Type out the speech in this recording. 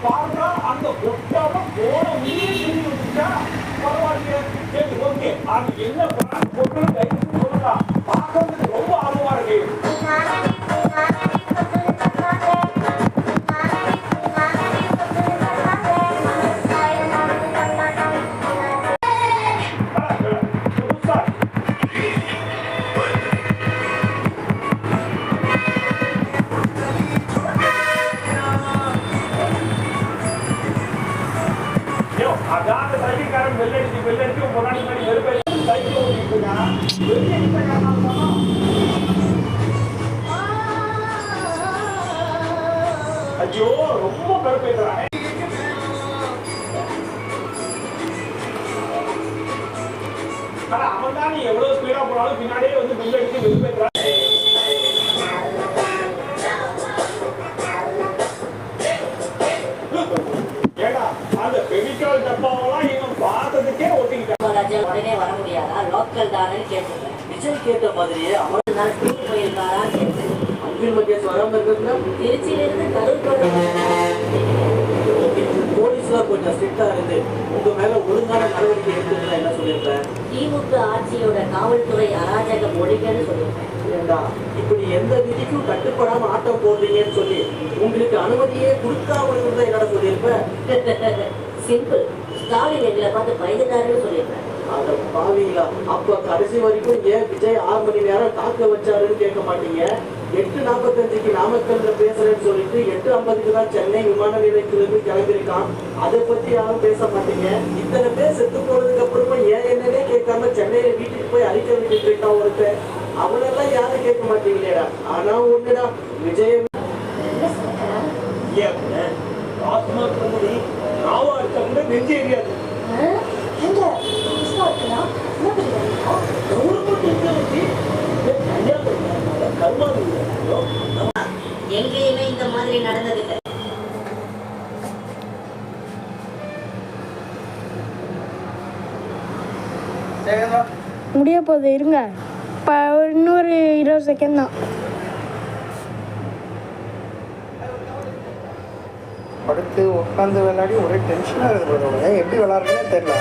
பார்த்தா அந்த பொட்டாம போன உயிரை சொல்லி வச்சுட்டா பரவாயில்லையே. சரி ஓகே, அது என்ன பொட்டு கைது சொல்லுங்க. பார்க்கறதுக்கு ரொம்ப ஆர்வமா இருக்கு. அதான் சைக்கிள்காரன் வெள்ளடிச்சு முன்னாடி வெறுப்பை சைக்கிள் ஓட்டிட்டு ஐயோ ரொம்ப கருப்பேற்றானே. ஆனா அவன் தான் நீ எவ்வளவு ஸ்பீடா போனாலும் பின்னாடியே வந்து வெள்ளடிச்சு வெறுப்பேற்றான். அந்த கெமிக்கல் டப்பாவெல்லாம் இவன் பார்த்ததுக்கே ஒட்டிக்கிட்டான். உடனே வர முடியாதா? லோக்கல் தானே கேட்டிருக்கேன். விஜய் கேட்ட மாதிரியே அவர் நான் டூர் போயிருக்காரா கேட்டேன். அங்கில் மத்தியாஸ் வராம இருக்குன்னா திருச்சியிலிருந்து கரூர் போலீஸ்லாம் கொஞ்சம் ஸ்ட்ரிக்டா இருந்து உங்க மேல ஒழுங்கான நடவடிக்கை எடுத்துக்கலாம் என்ன சொல்லியிருப்பேன்? திமுக ஆட்சியோட காவல்துறை அராஜக மொழிகள்னு சொல்லியிருப்பேன். இப்படி எந்த விதிக்கும் கட்டுப்படாம ஆட்டம் போடுறீங்கன்னு சொல்லி உங்களுக்கு அனுமதியே கொடுக்காம இருந்தா என்னோட சொல்லியிருப்பேன். சிம்பிள். ஸ்டாலின் எங்களை பார்த்து பயந்துட்டாருன்னு சொல்லியிருப்பேன். அத பாவீங்களா? அப்ப கடைசி வரைக்கும் ஏன் விஜய் 6 மணி நேரம் காக்க வச்சாருன்னு கேட்க மாட்டீங்க. 8:45க்கு நாமக்கல்ல பேசுறேன்னு சொல்லிட்டு 8:50க்கு தான் சென்னை விமான நிலையத்திலிருந்து கிளம்பியிருக்கான். அதை பத்தி யாரும் பேச மாட்டீங்க. இத்தனை பேர் செத்து போனதுக்கு அப்புறமா ஏன் என்னன்னே கேட்காம சென்னையில வீட்டுக்கு போய் அறிக்கை விட்டுட்டு இருக்கான் ஒருத்தர். அவனெல்லாம் யாரும் கேட்க மாட்டீங்களேடா. ஆனா ஒண்ணுடா, விஜய் நெஞ்சு எரியாது. எங்கேயுமே இந்த மாதிரி நடந்ததில்லை. முடிய போகுது, இருங்க. இன்னொரு 20 செகண்ட் தான். படுத்து உட்காந்து விளையாடி ஒரே டென்ஷனாக இருக்குது. எப்படி விளாட்றதுன்னு தெரியல.